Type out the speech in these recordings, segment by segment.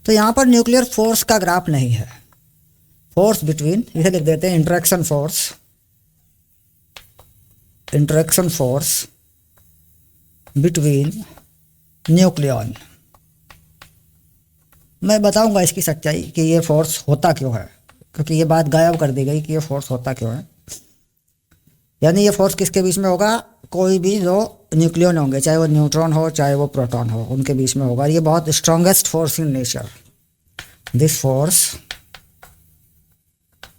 तो यहाँ पर न्यूक्लियर फोर्स का ग्राफ नहीं है, फोर्स बिटवीन, इसे लिख देते हैं interaction force, interaction force between nucleon. मैं बताऊंगा इसकी सच्चाई कि ये फोर्स होता क्यों है, क्योंकि ये बात गायब कर दी गई कि ये फोर्स होता क्यों है। यानी ये फोर्स किसके बीच में होगा, कोई भी जो न्यूक्लियन होंगे, चाहे वो न्यूट्रॉन हो चाहे वो प्रोटॉन हो, उनके बीच में होगा। ये बहुत strongest force in nature, this force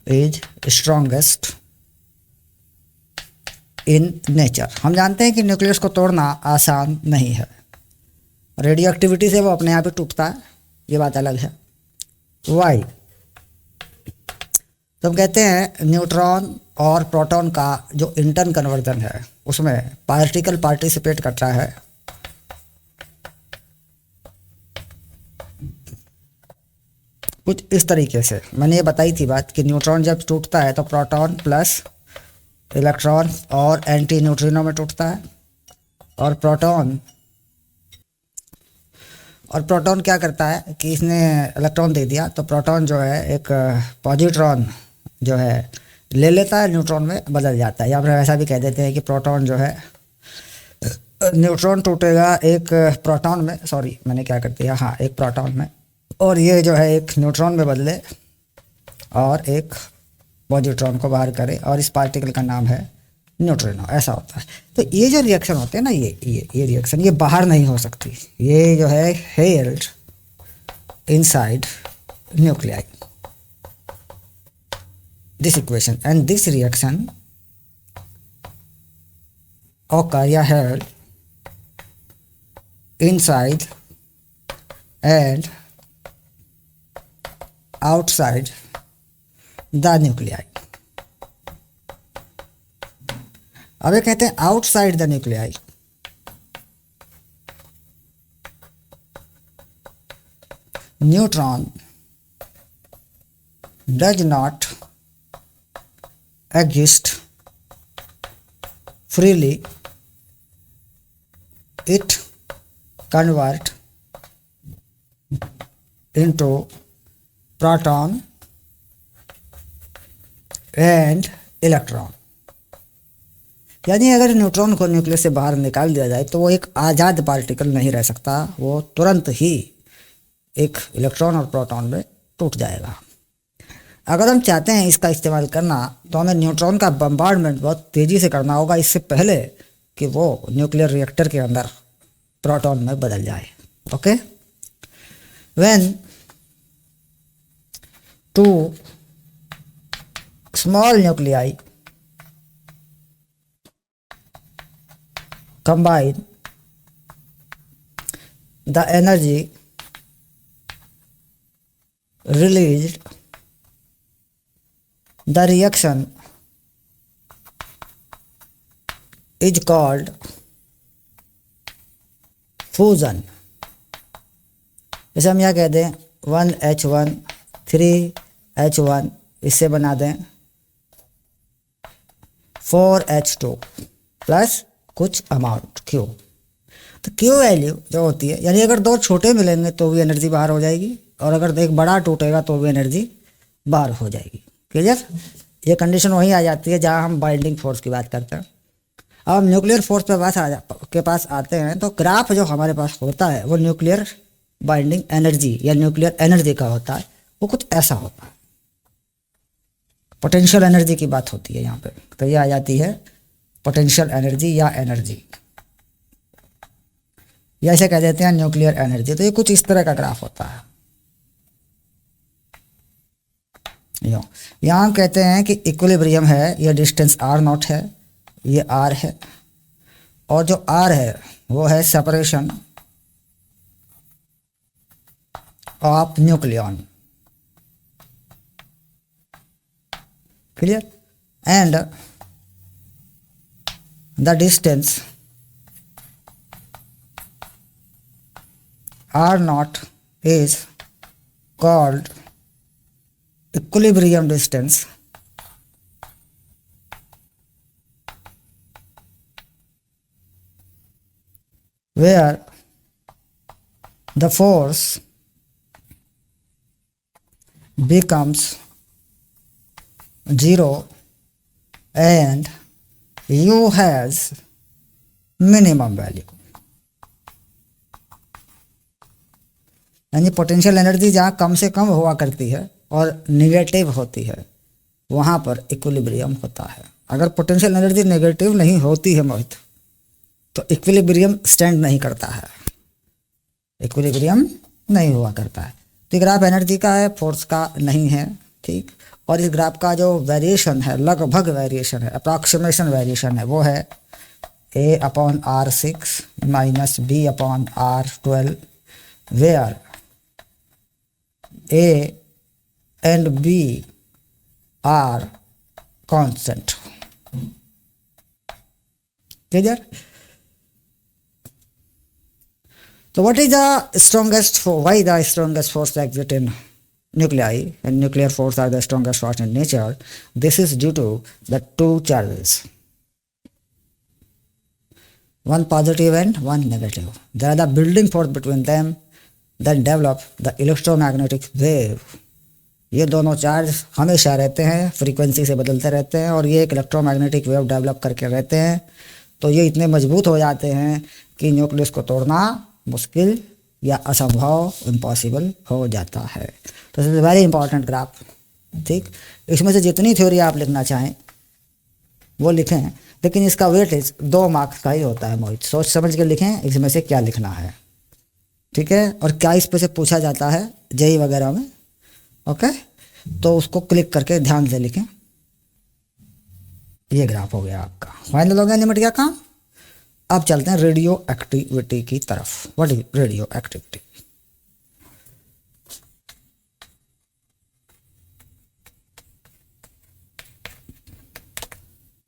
is strongest in nature. हम जानते हैं कि न्यूक्लियस को तोड़ना आसान नहीं है, रेडियो एक्टिविटी से वो अपने आप ही टूटता है, ये बात अलग है। वाई, तो हम कहते हैं न्यूट्रॉन और प्रोटॉन का जो इंटर्न कन्वर्जन है उसमें पार्टिकल पार्टिसिपेट करता है कुछ इस तरीके से। मैंने ये बताई थी बात कि न्यूट्रॉन जब टूटता है तो प्रोटॉन प्लस इलेक्ट्रॉन और एंटी न्यूट्रिनो में टूटता है, और प्रोटॉन क्या करता है कि इसने इलेक्ट्रॉन दे दिया तो प्रोटॉन जो है एक पॉजिट्रॉन जो है ले लेता है, न्यूट्रॉन में बदल जाता है। या फिर ऐसा भी कह देते हैं कि प्रोटॉन जो है, न्यूट्रॉन टूटेगा एक प्रोटॉन में, सॉरी मैंने क्या कर दिया, हाँ एक प्रोटॉन में, और ये जो है एक न्यूट्रॉन में बदले और एक पॉजिट्रॉन को बाहर करे, और इस पार्टिकल का नाम है न्यूट्रिनो। ऐसा होता है। तो ये जो रिएक्शन होते हैं ना, ये रिएक्शन ये बाहर नहीं हो सकती, ये जो है held inside nuclei, this equation, and this reaction occur या held inside and outside the nuclei। अब ये कहते हैं outside the nuclei, neutron does not exist freely, it convert into proton and electron। यानी अगर न्यूट्रॉन को न्यूक्लियस से बाहर निकाल दिया जाए तो वो एक आज़ाद पार्टिकल नहीं रह सकता, वो तुरंत ही एक इलेक्ट्रॉन और प्रोटॉन में टूट जाएगा। अगर हम चाहते हैं इसका इस्तेमाल करना तो हमें न्यूट्रॉन का बम्बार्डमेंट बहुत तेज़ी से करना होगा, इससे पहले कि वो न्यूक्लियर रिएक्टर के अंदर प्रोटॉन में बदल जाए। Okay, when two small nuclei combine, the energy released, the reaction is called fusion। जैसे हम यह कह दें 1H1 3H1, इससे बना दें 4H2 प्लस कुछ अमाउंट Q। तो Q वैल्यू जो होती है, यानी अगर दो छोटे मिलेंगे तो भी एनर्जी बाहर हो जाएगी, और अगर एक बड़ा टूटेगा तो भी एनर्जी बाहर हो जाएगी। क्लियर? ये कंडीशन वही आ जाती है जहाँ हम बाइंडिंग फोर्स की बात करते हैं। अब हम न्यूक्लियर फोर्स के पास आते हैं, तो ग्राफ जो हमारे पास होता है वो न्यूक्लियर बाइंडिंग एनर्जी या न्यूक्लियर एनर्जी का होता है। वो कुछ ऐसा होता है, पोटेंशियल एनर्जी की बात होती है यहाँ पे। तो ये आ जाती है पोटेंशियल एनर्जी या एनर्जी, या इसे कह देते हैं न्यूक्लियर एनर्जी। तो ये कुछ इस तरह का ग्राफ होता है। यहाँ हम कहते हैं कि इक्विलिब्रियम है, ये डिस्टेंस r0 है, ये r है, और जो r है वो है separation of nucleon. Clear? And the distance r0 is called equilibrium distance, where the force becomes 0 and U has minimum value। यानी पोटेंशियल एनर्जी जहाँ कम से कम हुआ करती है और निगेटिव होती है वहाँ पर इक्विलिब्रियम होता है। अगर पोटेंशियल एनर्जी नेगेटिव नहीं होती है मोहित तो इक्विलिब्रियम स्टैंड नहीं करता है, इक्विलिब्रियम नहीं हुआ करता है। तो ग्राफ एनर्जी का है, फोर्स का नहीं है, ठीक। और इस ग्राफ का जो वेरिएशन है, लगभग वेरिएशन है, अप्रॉक्सीमेशन वेरिएशन है, वो है A/R6 minus B/R12 where A and B are constant। Clear? So what is the strongest force? Why the strongest force exist in nuclei and nuclear force are the strongest force in nature? This is due to the two charges, one positive and one negative. There are the building force between them that develop the electromagnetic wave। ये दोनों charge हमेशा रहते हैं, frequency से बदलते रहते हैं और ये एक इलेक्ट्रोमैग्नेटिक वेव डेवलप करके रहते हैं। तो ये इतने मजबूत हो जाते हैं कि न्यूक्लियस को तोड़ना मुश्किल या असंभव, इम्पॉसिबल हो जाता है। तो this is very important graph, ठीक। इसमें से जितनी थ्योरी आप लिखना चाहें वो लिखें, लेकिन इसका वेटेज 2 मार्क्स का ही होता है मोहित। सोच समझ के लिखें इसमें से क्या लिखना है, ठीक है। और क्या इस पे से पूछा जाता है जेई वगैरह में, ओके। तो उसको क्लिक करके ध्यान से लिखें। ये ग्राफ हो गया आपका, फाइनल हो गया, निमट गया काम। अब चलते हैं रेडियो एक्टिविटी की तरफ। What is radio activity?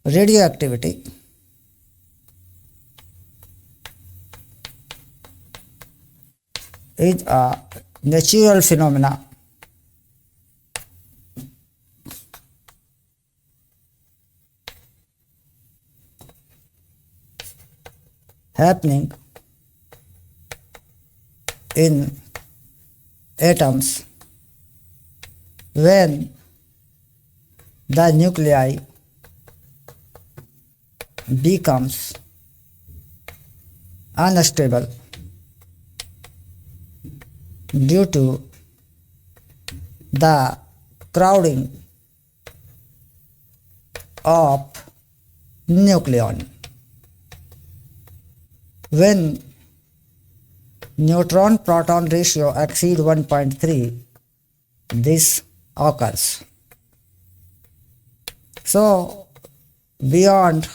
Radio activity is a natural phenomena happening in atoms when the nuclei becomes unstable due to the crowding of nucleon। When neutron proton ratio exceed 1.3, this occurs। So beyond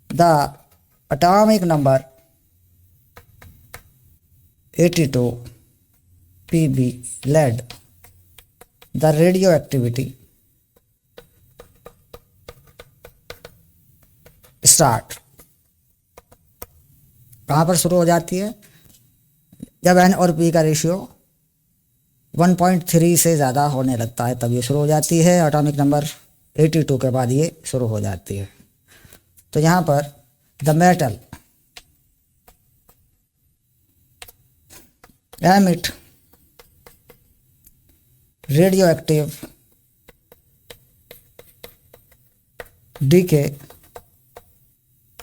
the atomic number 82 pb lead, the radioactivity start। कहाँ पर शुरू हो जाती है? जब n और p का ratio 1.3 से ज़्यादा होने लगता है तब ये शुरू हो जाती है। एटॉमिक नंबर 82 के बाद ये शुरू हो जाती है। तो यहाँ पर the metal emit radioactive decay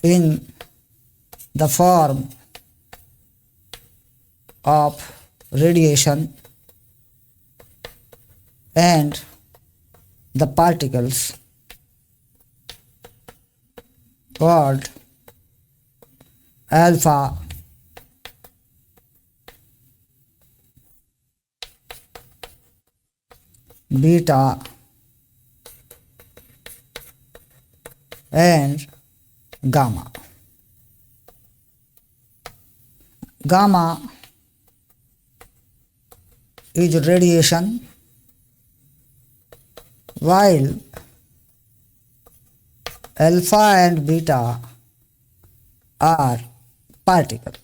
in the form of radiation and the particles called alpha, beta and gamma। Gamma is radiation while alpha and beta are particle।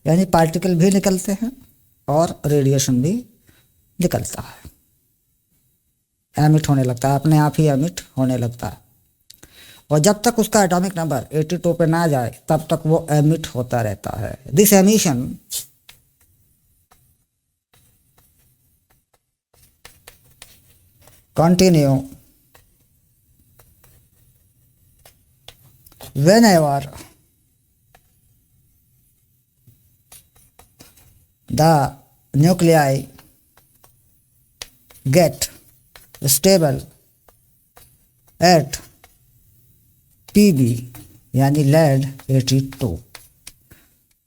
यानी पार्टिकल भी निकलते हैं और रेडिएशन भी निकलता है, एमिट होने लगता है, अपने आप ही एमिट होने लगता है। और जब तक उसका एटॉमिक नंबर 82 पे ना जाए तब तक वो एमिट होता रहता है। This emission continue whenever the nuclei get stable at PB यानी लेड 82,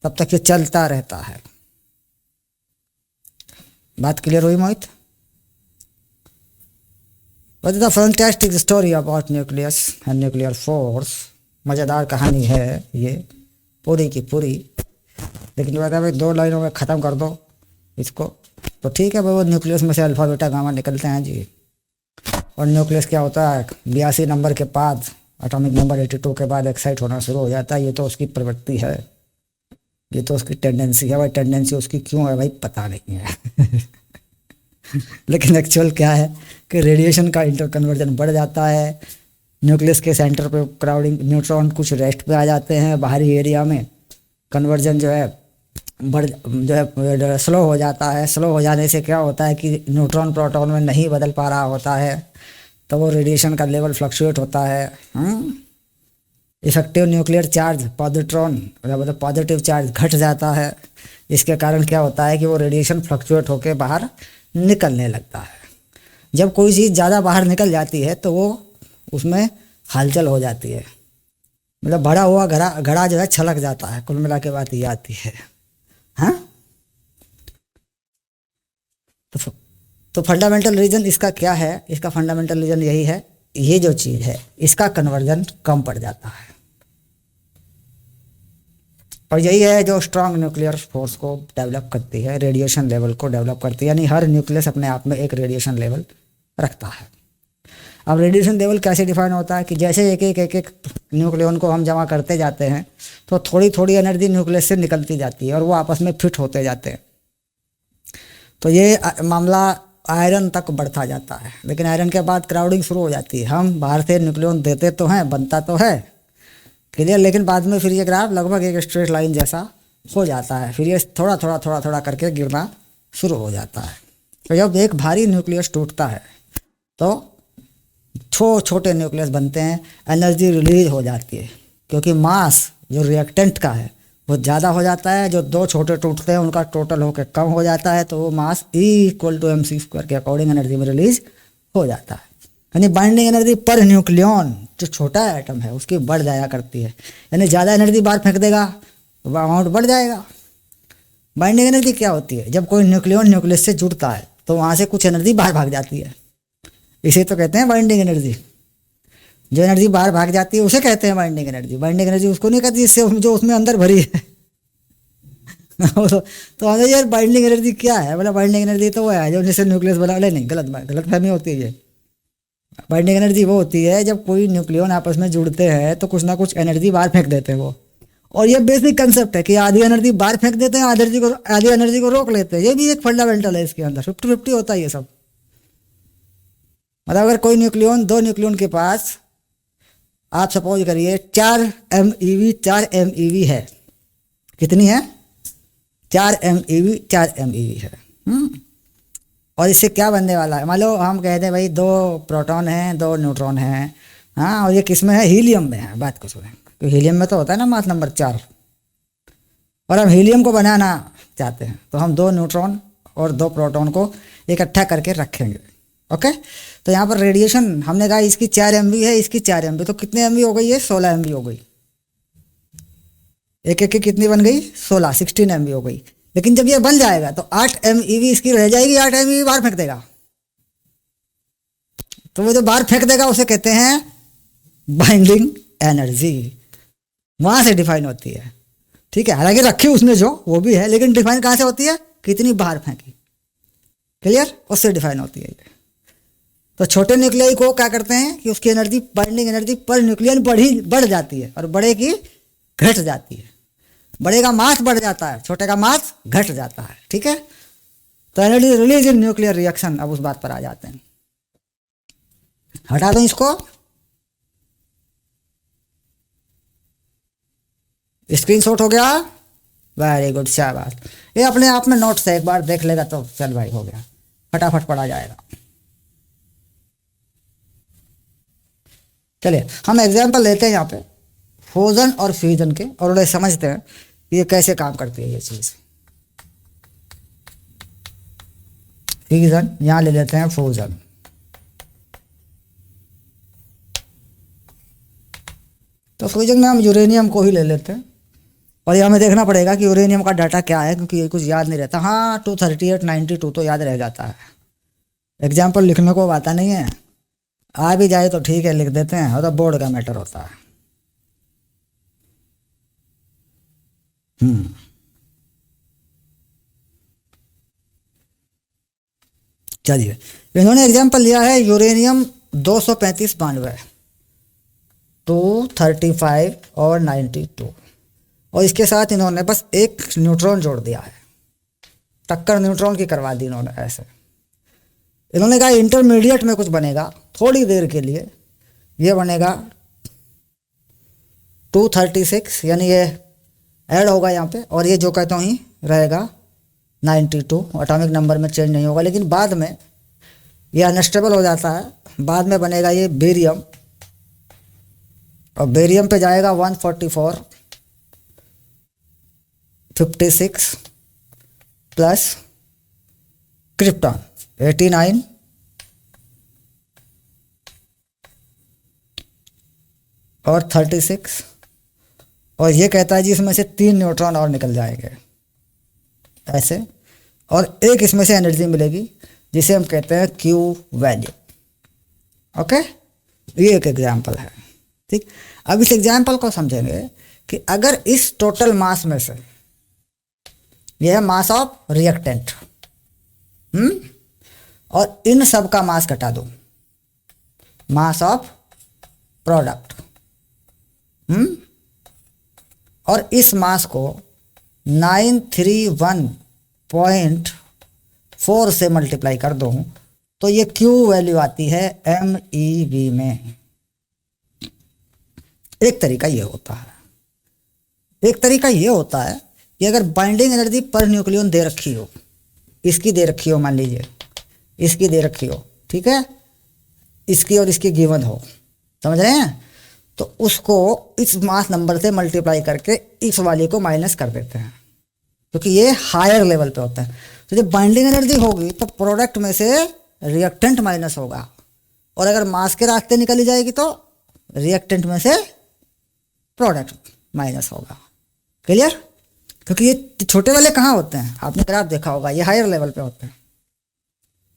तब तक ये चलता रहता है। बात क्लियर हुई मोहित? What is the fantastic story about nucleus and nuclear force? मज़ेदार कहानी है ये पूरी की पूरी। लेकिन जो कहता है भाई 2 लाइनों में ख़त्म कर दो इसको, तो ठीक है भाई। वो न्यूक्लियस में से अल्फा बीटा गामा निकलते हैं जी। और न्यूक्लियस क्या होता है, 82 नंबर के बाद, एटॉमिक नंबर 82 के बाद एक्साइट होना शुरू हो जाता है। ये तो उसकी प्रवृत्ति है, ये तो उसकी टेंडेंसी है भाई। टेंडेंसी उसकी क्यों है भाई पता नहीं है लेकिन एक्चुअल क्या है कि रेडिएशन का इंटर कन्वर्जन बढ़ जाता है। न्यूक्लियस के सेंटर पे क्राउडिंग, न्यूट्रॉन कुछ रेस्ट पे आ जाते हैं बाहरी एरिया में। कन्वर्जन जो है स्लो हो जाता है। स्लो हो जाने से क्या होता है कि न्यूट्रॉन प्रोटॉन में नहीं बदल पा रहा होता है, तो वो रेडिएशन का लेवल फ्लक्चुएट होता है। इफेक्टिव न्यूक्लियर चार्ज पॉजिट्रॉन मतलब पॉजिटिव चार्ज घट जाता है। इसके कारण क्या होता है कि वो रेडिएशन फ्लक्चुएट होकर बाहर निकलने लगता है। जब कोई चीज़ ज़्यादा बाहर निकल जाती है तो वो उसमें हलचल हो जाती है, मतलब भरा हुआ घड़ा जो है छलक जाता है। कुल मिला के बात ये आती है। हाँ, तो फंडामेंटल रीज़न इसका क्या है? इसका फंडामेंटल रीज़न यही है, ये जो चीज़ है इसका कन्वर्जन कम पड़ जाता है। और यही है जो स्ट्रांग न्यूक्लियर फोर्स को डेवलप करती है, रेडिएशन लेवल को डेवलप करती है। यानी हर न्यूक्लियस अपने आप में एक रेडिएशन लेवल रखता है। अब रेडिएशन लेवल कैसे डिफाइन होता है कि जैसे एक एक न्यूक्लियन को हम जमा करते जाते हैं तो थोड़ी थोड़ी एनर्जी न्यूक्लियस से निकलती जाती है और वो आपस में फिट होते जाते हैं। तो ये मामला आयरन तक बढ़ता जाता है। लेकिन आयरन के बाद क्राउडिंग शुरू हो जाती है। हम बाहर से न्यूक्लियन देते तो हैं, बनता तो है क्लियर, लेकिन बाद में फिर ये ग्राफ लगभग एक स्ट्रेट लाइन जैसा हो जाता है। फिर ये थोड़ा थोड़ा थोड़ा थोड़ा करके गिरना शुरू हो जाता है। तो जब एक भारी न्यूक्लियस टूटता है तो छोटे न्यूक्लियस बनते हैं, एनर्जी रिलीज हो जाती है क्योंकि मास जो रिएक्टेंट का है वो ज़्यादा हो जाता है। जो 2 छोटे टूटते हैं उनका टोटल होकर कम हो जाता है, तो वो मास E=mc² के अकॉर्डिंग एनर्जी में रिलीज हो जाता है। यानी बाइंडिंग एनर्जी पर न्यूक्लियन जो छोटा एटम है उसकी बढ़ जाया करती है। यानी ज़्यादा एनर्जी बाहर फेंक देगा तो अमाउंट बढ़ जाएगा। बाइंडिंग एनर्जी क्या होती है? जब कोई न्यूक्लियन न्यूक्लियस से जुड़ता है तो वहाँ से कुछ एनर्जी बाहर भाग जाती है, इसे तो कहते हैं बाइंडिंग एनर्जी। जो एनर्जी बाहर भाग जाती है उसे कहते हैं बाइंडिंग एनर्जी। बाइंडिंग एनर्जी उसको नहीं कहती जिससे जो उसमें अंदर भरी है तो हमें यार बाइंडिंग एनर्जी क्या है? मतलब बाइंडिंग एनर्जी तो वो है जो जिससे न्यूक्लियस बना ले। नहीं, गलत फहमी होती है ये। बाइंडिंग एनर्जी वो होती है जब कोई न्यूक्लियन आपस में जुड़ते हैं तो कुछ ना कुछ एनर्जी बाहर फेंक देते हैं वो। और ये बेसिक कंसेप्ट है कि आधी एनर्जी बाहर फेंक देते हैं, आधी एनर्जी को रोक लेते हैं। ये भी एक फंडामेंटल है इसके अंदर। 50-50 होता है ये सब। मतलब अगर कोई न्यूक्लियन 2 न्यूक्लियन के पास आप सपोज करिए 4 MeV है। कितनी है? 4 MeV है। और इससे क्या बनने वाला है? मान लो हम कहते हैं भाई 2 प्रोटॉन हैं 2 न्यूट्रॉन हैं। हाँ, और ये किस में है? हीलियम में है। बात को सुनें, तो हीलियम में तो होता है ना मास नंबर 4। और हम हीलियम को बनाना चाहते हैं तो हम 2 न्यूट्रॉन और 2 प्रोटॉन को इकट्ठा करके रखेंगे। ओके, तो यहाँ पर रेडिएशन हमने कहा इसकी 4 MV है, इसकी 4 MV, तो कितने MV हो गई? ये 16 MV हो गई। एक की कितनी बन गई? 16 MV हो गई। लेकिन जब ये बन जाएगा तो 8 MeV इसकी रह जाएगी। 8 MeV बाहर फेंक देगा। तो वो जो बाहर फेंक देगा उसे कहते हैं बाइंडिंग एनर्जी। वहां से डिफाइन होती है। ठीक है, हालांकि रखी उसने जो वो भी है, लेकिन डिफाइन कहाँ से होती है? कितनी बाहर फेंकी। क्लियर? उससे डिफाइन होती है। तो छोटे न्यूक्लियाई को क्या करते हैं कि उसकी energy, binding energy per nucleon बढ़ जाती है और बड़े की घट जाती है। बड़े का मास बढ़ जाता है, छोटे का मास घट जाता है। ठीक है, तो energy release in nuclear reaction. अब उस बात पर आ जाते हैं। हटा दो इसको। स्क्रीनशॉट हो गया? वेरी गुड, शाबाश। ये अपने आप में नोट्स है, एक बार देख लेगा तो चल भाई हो गया, फटाफट पढ़ा जाएगा। चलिए हम एग्जाम्पल लेते हैं यहाँ पे फ्यूजन और फ्यूजन के, और उन्हें समझते हैं कि ये कैसे काम करती है ये चीज़। फ्यूजन, यहाँ ले लेते हैं फ्यूजन। तो फ्यूजन में हम यूरेनियम को ही ले लेते हैं, और ये हमें देखना पड़ेगा कि यूरेनियम का डाटा क्या है, क्योंकि ये कुछ याद नहीं रहता। हाँ 23892 तो याद रह जाता है, एग्जाम्पल लिखने को आता नहीं है, आ भी जाए तो ठीक है लिख देते हैं, और तो बोर्ड का मैटर होता है। चलिए इन्होंने एग्जाम्पल लिया है यूरेनियम 23592, 235 और 92, और इसके साथ इन्होंने बस एक न्यूट्रॉन जोड़ दिया है, टक्कर न्यूट्रॉन की करवा दी इन्होंने ऐसे। इन्होंने कहा इंटरमीडिएट में कुछ बनेगा थोड़ी देर के लिए, ये बनेगा 236, यानी ये ऐड होगा यहाँ पे, और ये जो कहता हूँ ही रहेगा 92, एटॉमिक नंबर में चेंज नहीं होगा, लेकिन बाद में ये अनस्टेबल हो जाता है, बाद में बनेगा ये बेरियम, और बेरियम पे जाएगा 144, 56 प्लस क्रिप्टॉन 89, और 36, और ये कहता है जी इसमें से 3 न्यूट्रॉन और निकल जाएंगे ऐसे, और एक इसमें से एनर्जी मिलेगी जिसे हम कहते हैं क्यू वैल्यू। ओके, ये एक एग्जाम्पल है। ठीक, अब इस एग्जाम्पल को समझेंगे कि अगर इस टोटल मास में से, यह है मास ऑफ रिएक्टेंट, और इन सब का मास घटा दो, मास ऑफ प्रोडक्ट, और इस मास को 931.4 से मल्टीप्लाई कर दूं तो ये क्यू वैल्यू आती है MeV में। एक तरीका ये होता है, एक तरीका ये होता है कि अगर बाइंडिंग एनर्जी पर न्यूक्लियन दे रखी हो, इसकी दे रखी हो, मान लीजिए इसकी दे रखी हो, ठीक है, इसकी और इसकी गिवन हो, समझ रहे हैं, तो उसको इस मास नंबर से मल्टीप्लाई करके इस वाले को माइनस कर देते हैं, क्योंकि ये हायर लेवल पे होता है। तो जब बाइंडिंग एनर्जी होगी तो प्रोडक्ट में से रिएक्टेंट माइनस होगा, और अगर मास के रास्ते निकली जाएगी तो रिएक्टेंट में से प्रोडक्ट माइनस होगा। क्लियर? क्योंकि ये छोटे वाले कहाँ होते हैं, आपने ग्राफ देखा होगा, ये हायर लेवल पे होते हैं,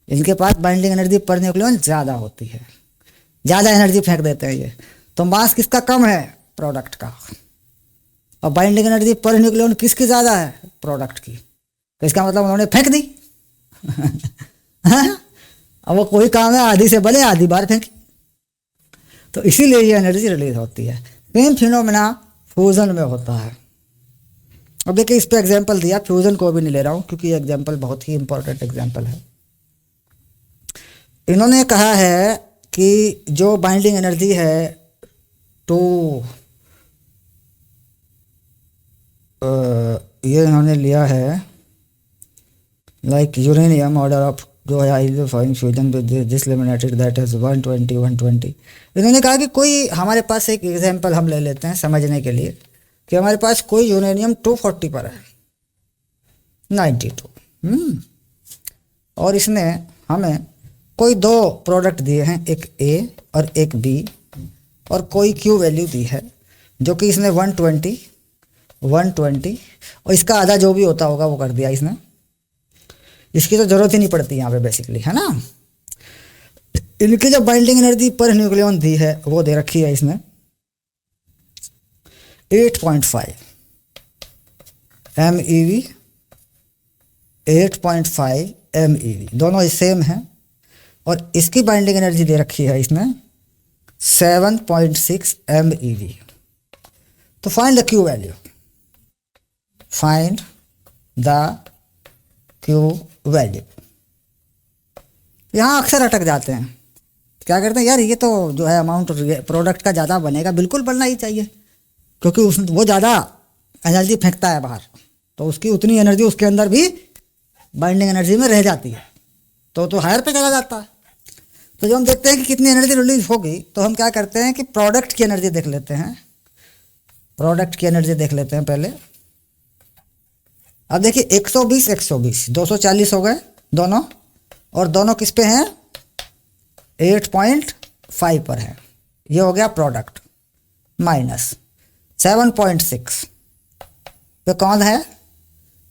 इनके पास बाइंडिंग एनर्जी पर न्यूक्लियन ज़्यादा होती है, ज़्यादा एनर्जी फेंक देते हैं ये। तो मास किसका कम है, प्रोडक्ट का, और बाइंडिंग एनर्जी पर न्यूक्लियन किसकी ज़्यादा है, प्रोडक्ट की। तो इसका मतलब उन्होंने फेंक दी अब वो कोई काम है आधी से बने आधी बार फेंकी, तो इसीलिए ये एनर्जी रिलीज होती है। सेम फिनोमेना फ्यूजन में होता है। अब देखिए इस पे एग्जांपल दिया, फ्यूजन को भी नहीं ले रहा हूँ क्योंकि ये एग्जांपल बहुत ही इंपॉर्टेंट एग्जांपल है। इन्होंने कहा है कि जो बाइंडिंग एनर्जी है तो ये इन्होंने लिया है लाइक यूरेनियम ऑर्डर ऑफ जो है fusion this limited that is 120। इन्होंने कहा कि कोई हमारे पास एक एग्जांपल हम ले लेते हैं समझने के लिए कि हमारे पास कोई यूरेनियम 240 पर है 92, और इसने हमें कोई 2 प्रोडक्ट दिए हैं, एक A और एक B, और कोई Q वैल्यू दी है जो कि इसने 120 और इसका आधा जो भी होता होगा वो कर दिया इसने, इसकी तो ज़रूरत ही नहीं पड़ती यहाँ पे बेसिकली, है ना। इनकी जो बाइंडिंग एनर्जी पर न्यूक्लियन दी है वो दे रखी है इसने 8.5 MeV, 8.5 MeV, दोनों सेम हैं, और इसकी बाइंडिंग एनर्जी दे रखी है इसने 7.6 MeV। तो find the Q value, find the Q value. यहाँ अक्सर अटक जाते हैं, क्या करते हैं यार, ये तो जो है अमाउंट प्रोडक्ट का ज़्यादा बनेगा, बिल्कुल बढ़ना ही चाहिए क्योंकि वो ज़्यादा एनर्जी फेंकता है बाहर, तो उसकी उतनी एनर्जी उसके अंदर भी बाइंडिंग एनर्जी में रह जाती है, तो हायर पे चला जाता है। तो जब हम देखते हैं कि कितनी एनर्जी रिलीज होगी तो हम क्या करते हैं कि प्रोडक्ट की एनर्जी देख लेते हैं। प्रोडक्ट की एनर्जी देख लेते हैं पहले। अब देखिए 120 120 240 हो गए दोनों, और दोनों किस पे हैं? 8.5 पर है। ये हो गया प्रोडक्ट। माइनस 7.6 पे कौन है?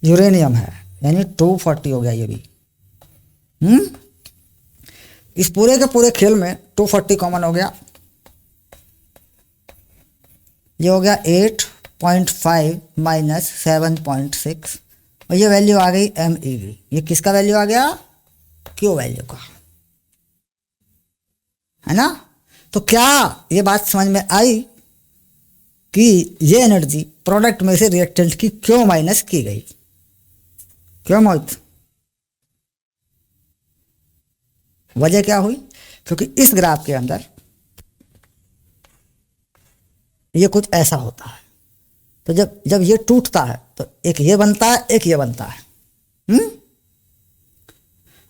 यूरेनियम है, यानी 240 हो गया ये भी। इस पूरे के पूरे खेल में 240 कॉमन हो गया। ये हो गया 8.5 माइनस 7.6, और ये वैल्यू आ गई MeV। ये किसका वैल्यू आ गया? क्यू वैल्यू का, है ना। तो क्या ये बात समझ में आई कि ये एनर्जी प्रोडक्ट में से रिएक्टेंट की क्यों माइनस की गई? क्यों मोहित? वजह क्या हुई? क्योंकि इस ग्राफ के अंदर ये कुछ ऐसा होता है। तो जब ये टूटता है तो एक ये बनता है, एक ये बनता है।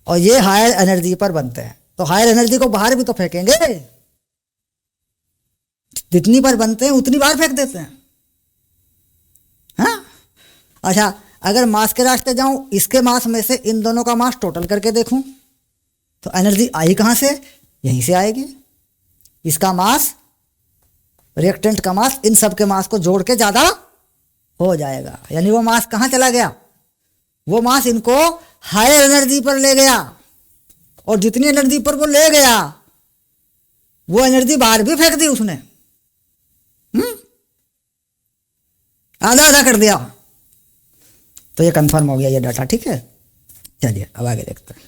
और ये हायर एनर्जी पर बनते हैं, तो हायर एनर्जी को बाहर भी तो फेंकेंगे। जितनी बार बनते हैं उतनी बार फेंक देते हैं। हाँ, अच्छा, अगर मास के रास्ते जाऊं, इसके मास में से इन दोनों का मास टोटल करके देखूं तो एनर्जी आई कहां से? यहीं से आएगी। इसका मास, रिएक्टेंट का मास, इन सब के मास को जोड़ के ज्यादा हो जाएगा, यानी वो मास कहां चला गया? वो मास इनको हायर एनर्जी पर ले गया, और जितनी एनर्जी पर वो ले गया वो एनर्जी बाहर भी फेंक दी उसने। आधा आधा कर दिया। तो ये कंफर्म हो गया ये डाटा, ठीक है। चलिए अब आगे देखते हैं।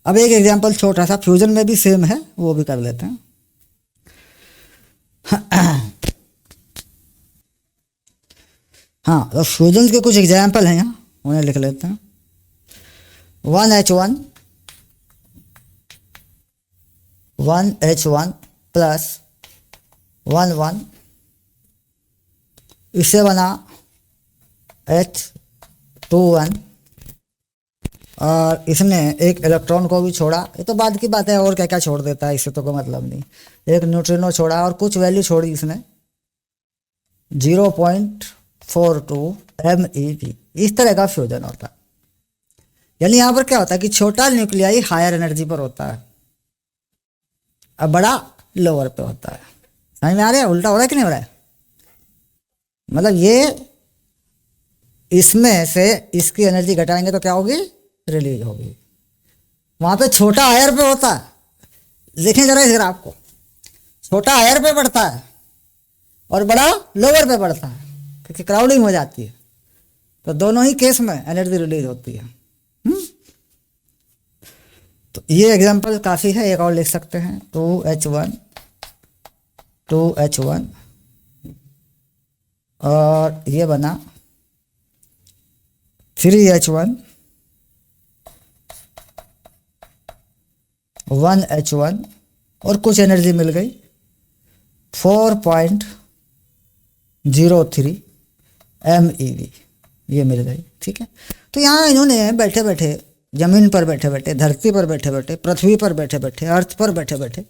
अब एक एग्जांपल छोटा सा, फ्यूजन में भी सेम है, वो भी कर लेते हैं। हाँ, तो फ्यूजन के कुछ एग्जाम्पल हैं यहाँ, उन्हें लिख लेते हैं। 1H1 प्लस 1 इससे बना H2 और इसने एक इलेक्ट्रॉन को भी छोड़ा। ये तो बाद की बात है, और क्या क्या छोड़ देता है, इससे तो कोई मतलब नहीं। एक न्यूट्रिनो छोड़ा और कुछ वैल्यू छोड़ी इसने 0.42 MeV। इस तरह का फ्यूजन होता है। यानी यहाँ पर क्या होता है कि छोटा न्यूक्लियाई हायर एनर्जी पर होता है और बड़ा लोअर पे होता है। समझ में आ रहा है? उल्टा हो रहा है कि नहीं हो रहा है? मतलब ये इसमें से इसकी एनर्जी घटाएंगे तो क्या होगी? रिलीज होगी। वहां पे छोटा हायर पे होता है। देखें जरा इस ग्राफ को, छोटा हायर पे बढ़ता है और बड़ा लोअर पे बढ़ता है, क्योंकि क्राउडिंग हो जाती है। तो दोनों ही केस में एनर्जी रिलीज होती है। तो ये एग्जांपल काफ़ी है, एक और लिख सकते हैं। 2H1 और ये बना 3H1 1H1 और कुछ एनर्जी मिल गई 4.03 MeV, ये मिल गई। ठीक है। तो यहाँ इन्होंने बैठे बैठे, जमीन पर बैठे बैठे, धरती पर बैठे बैठे, पृथ्वी पर बैठे बैठे, अर्थ पर बैठे बैठे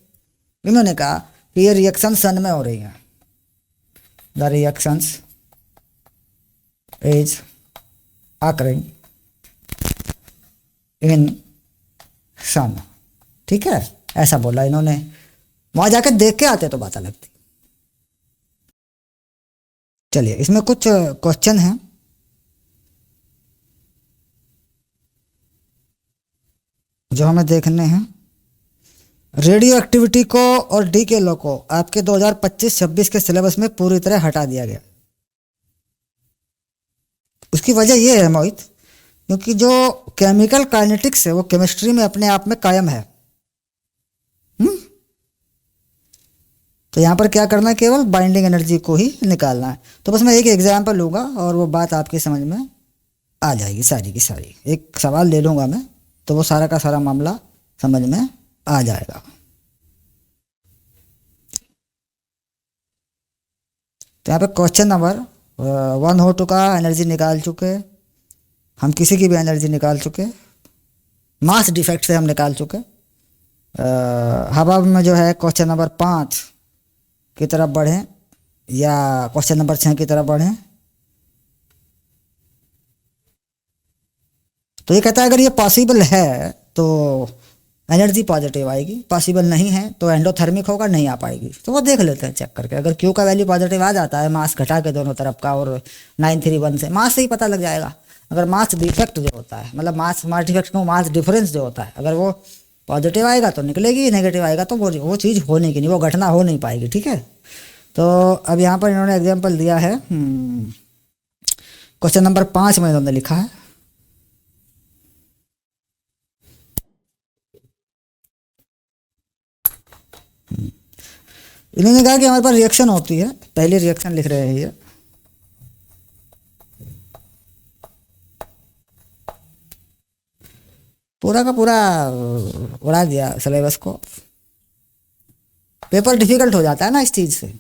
इन्होंने कहा कि ये रिएक्शन सन में हो रही है। द रिएक्शंस इज occurring इन सन। ठीक है, ऐसा बोला इन्होंने। वहां जाकर देख के आते तो बात अलग थी। चलिए इसमें कुछ क्वेश्चन हैं। जो हमें देखने हैं। रेडियो एक्टिविटी को और डीके लॉ को आपके 2025-26 के सिलेबस में पूरी तरह हटा दिया गया। उसकी वजह यह है मोहित, क्योंकि जो केमिकल काइनेटिक्स है वो केमिस्ट्री में अपने आप में कायम है। तो यहाँ पर क्या करना है, केवल बाइंडिंग एनर्जी को ही निकालना है। तो बस मैं एक एग्जाम्पल लूँगा और वो बात आपकी समझ में आ जाएगी सारी की सारी। एक सवाल ले लूँगा मैं तो वो सारा का सारा मामला समझ में आ जाएगा। तो यहाँ पे क्वेश्चन नंबर 102 का एनर्जी निकाल चुके हम, किसी की भी एनर्जी निकाल चुके, मास डिफेक्ट से हम निकाल चुके। हवा में जो है क्वेश्चन नंबर 5 की तरफ बढ़ें या क्वेश्चन नंबर 6 की तरफ बढ़ें। तो ये कहता है अगर ये पॉसिबल है तो एनर्जी पॉजिटिव आएगी, पॉसिबल नहीं है तो एंडोथर्मिक होगा, नहीं आ पाएगी। तो वो देख लेते हैं चेक करके। अगर क्यू का वैल्यू पॉजिटिव आ जाता है मास घटा के दोनों तरफ का और 931 से, मास से ही पता लग जाएगा। अगर मास डिफेक्ट जो होता है, मतलब मास डिफेक्ट को मास डिफरेंस जो होता है, अगर वो पॉजिटिव आएगा तो निकलेगी, नेगेटिव आएगा तो वो चीज़ होने की नहीं, वो घटना हो नहीं पाएगी। ठीक है। तो अब यहाँ पर इन्होंने एग्जाम्पल दिया है, क्वेश्चन नंबर 5 में इन्होंने लिखा है इन्होंने कहा कि हमारे पास रिएक्शन होती है, पहली रिएक्शन लिख रहे हैं ये। पूरा का पूरा उड़ा दिया सिलेबस को। पेपर डिफिकल्ट हो जाता है ना इस चीज़ से।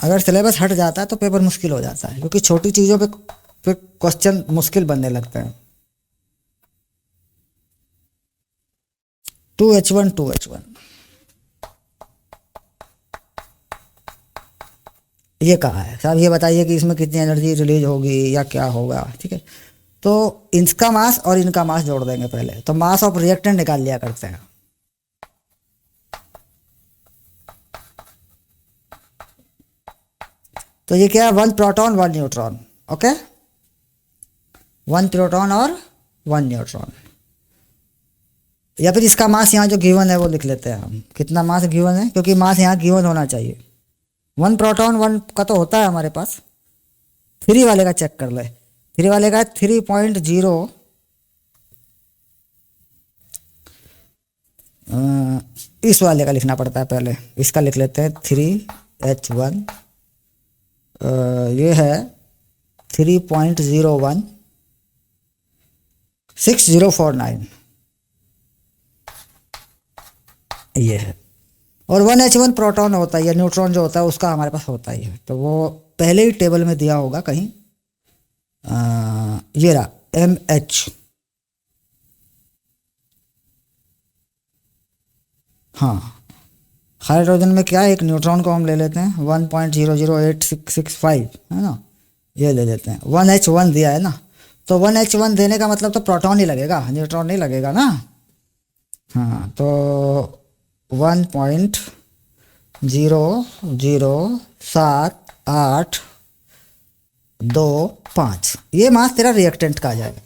अगर सिलेबस हट जाता है तो पेपर मुश्किल हो जाता है, क्योंकि छोटी चीज़ों पे क्वेश्चन मुश्किल बनने लगते हैं। 2H1 2H1 ये कहा है साहब, ये बताइए कि इसमें कितनी एनर्जी रिलीज होगी या क्या होगा। ठीक है। तो इसका मास और इनका मास जोड़ देंगे पहले, तो मास ऑफ रिएक्टेंट निकाल लिया करते हैं। तो ये क्या है, 1 प्रोटॉन 1 न्यूट्रॉन। ओके, 1 प्रोटॉन और 1 न्यूट्रॉन। या फिर इसका मास यहाँ जो गिवन है वो लिख लेते हैं हम, कितना मास गिवन है, क्योंकि मास यहाँ गिवन होना चाहिए। 1 प्रोटॉन 1 का तो होता है हमारे पास। 3 वाले का चेक कर ले। 3 वाले का 3.0 इस वाले का लिखना पड़ता है पहले। इसका लिख लेते हैं 3H1, ये है 3.01 6049 ये है। और 1H1 प्रोटॉन होता है या न्यूट्रॉन जो होता है उसका हमारे पास होता ही है, तो वो पहले ही टेबल में दिया होगा कहीं। ये रहा MH। हाँ, हाइड्रोजन में क्या है, एक न्यूट्रॉन को हम ले लेते हैं 1.008665 है ना, ये ले लेते हैं। 1H1 दिया है ना, तो 1H1 देने का मतलब तो प्रोटॉन ही लगेगा, न्यूट्रॉन नहीं लगेगा ना। हाँ, तो 1.00785 ये मास तेरा रिएक्टेंट का आ जाएगा,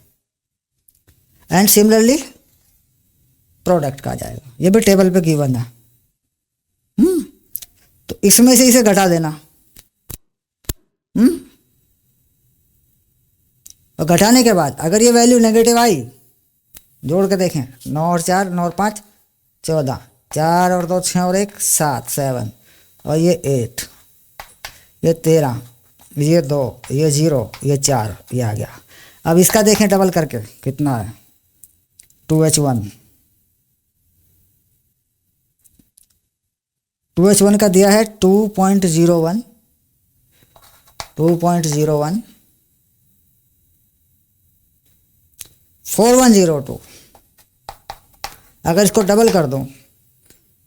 एंड सिमिलरली प्रोडक्ट का आ जाएगा। ये भी टेबल पे गिवन है। तो इसमें से इसे घटा देना। और घटाने के बाद अगर ये वैल्यू नेगेटिव आई, जोड़ के देखें, 9 और 4, 9 और 5 14, 4 और 2 6 और 1 7 7, और ये 8, ये 13, ये 2, ये 0, ये 4, ये आ गया। अब इसका देखें डबल करके कितना है, 2H1। 2H1 का दिया है 2.01 4102। अगर इसको डबल कर दूं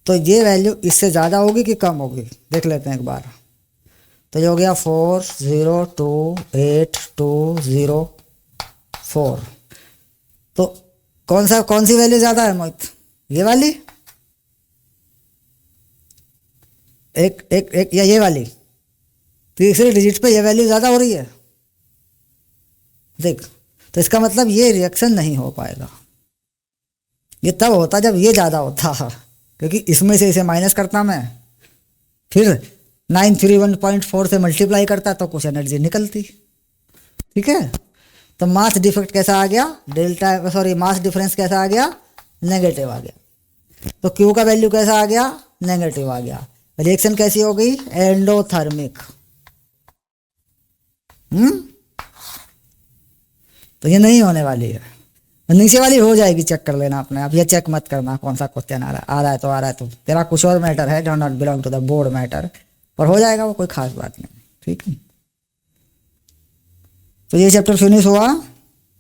तो ये वैल्यू इससे ज़्यादा होगी कि कम होगी, देख लेते हैं एक बार। तो ये हो गया 40282004। तो कौन सी वैल्यू ज़्यादा है मोहित, ये वाली एक या ये वाली? तीसरे डिजिट पे ये वैल्यू ज़्यादा हो रही है, देख। तो इसका मतलब ये रिएक्शन नहीं हो पाएगा। ये तब होता जब ये ज़्यादा होता, क्योंकि इसमें से इसे माइनस करता मैं, फिर 931.4 से मल्टीप्लाई करता तो कुछ एनर्जी निकलती। ठीक है। तो मास डिफेक्ट कैसा आ गया, मास डिफरेंस कैसा आ गया, नेगेटिव आ गया। तो क्यू का वैल्यू कैसा आ गया, नेगेटिव आ गया। रिएक्शन कैसी हो गई, एंडोथर्मिक। तो ये नहीं होने वाली है, नीचे वाली हो जाएगी, चेक कर लेना अपने आप। ये चेक मत करना कौन सा क्वेश्चन आ रहा है तो तेरा कुछ और मैटर है, do not belong to the board matter, पर हो जाएगा वो, कोई खास बात नहीं। ठीक है। तो ये चैप्टर फिनिश हुआ।